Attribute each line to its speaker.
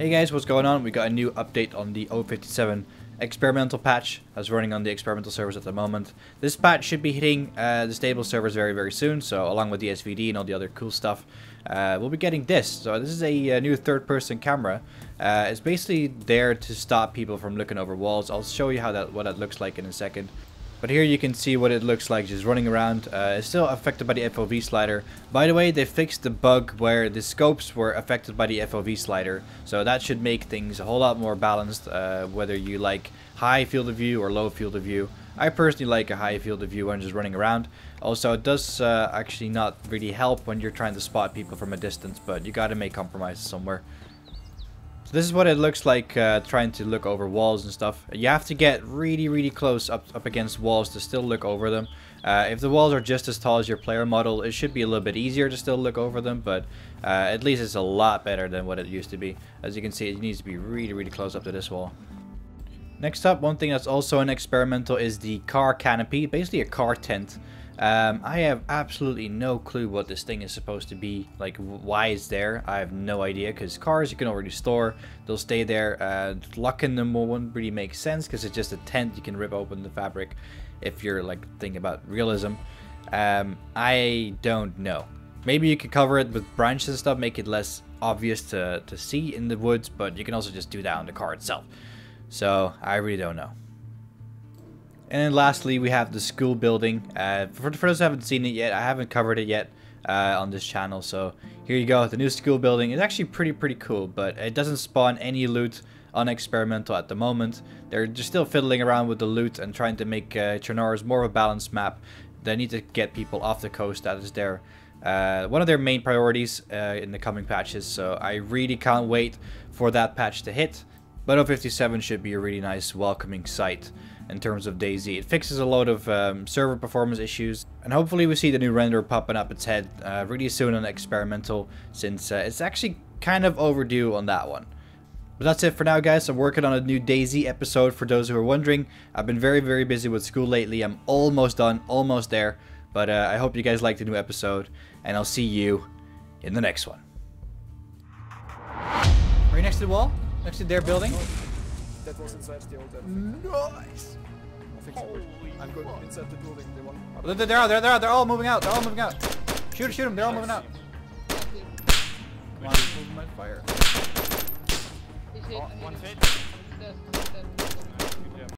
Speaker 1: Hey guys, what's going on? We got a new update on the 057 experimental patch that's running on the experimental servers at the moment. This patch should be hitting the stable servers very soon, so along with the SVD and all the other cool stuff, we'll be getting this. So this is a new third-person camera. It's basically there to stop people from looking over walls. I'll show you what that looks like in a second. But here you can see what it looks like just running around. It's still affected by the FOV slider. By the way, they fixed the bug where the scopes were affected by the FOV slider. So that should make things a whole lot more balanced, whether you like high field of view or low field of view. I personally like a high field of view when just running around. Also, it does actually not really help when you're trying to spot people from a distance, but you gotta make compromises somewhere. So this is what it looks like trying to look over walls and stuff. You have to get really close up against walls to still look over them. If the walls are just as tall as your player model, it should be a little bit easier to still look over them, but at least it's a lot better than what it used to be. As you can see, it needs to be really close up to this wall. Next up, one thing that's also an experimental is the car canopy, basically a car tent. I have absolutely no clue what this thing is supposed to be, like why it's there. I have no idea, because cars you can already store, they'll stay there. Locking them won't really make sense because it's just a tent. You can rip open the fabric if you're like thinking about realism. I don't know. Maybe you could cover it with branches and stuff, make it less obvious to see in the woods, but you can also just do that on the car itself. So I really don't know. And then lastly, we have the school building. For those who haven't seen it yet, I haven't covered it yet on this channel. So here you go. The new school building is actually pretty cool, but it doesn't spawn any loot on experimental at the moment. They're just still fiddling around with the loot and trying to make Chernarus more of a balanced map. They need to get people off the coast. That is one of their main priorities in the coming patches. So I really can't wait for that patch to hit. But 057 should be a really nice welcoming sight in terms of DayZ. It fixes a load of server performance issues, and hopefully we see the new render popping up its head really soon on experimental, since it's actually kind of overdue on that one. But that's it for now, guys. I'm working on a new DayZ episode. For those who are wondering, I've been very busy with school lately. I'm almost done, almost there, but I hope you guys liked the new episode, and I'll see you in the next one. Right next to the wall, next to their building.
Speaker 2: That was inside the old
Speaker 1: Nice.
Speaker 2: I think so. I'm going inside the building. They want.
Speaker 1: They're all moving out. They're all moving out. Shoot them. They're all moving out. Come on, move my fire.
Speaker 3: Is it?
Speaker 4: One hit.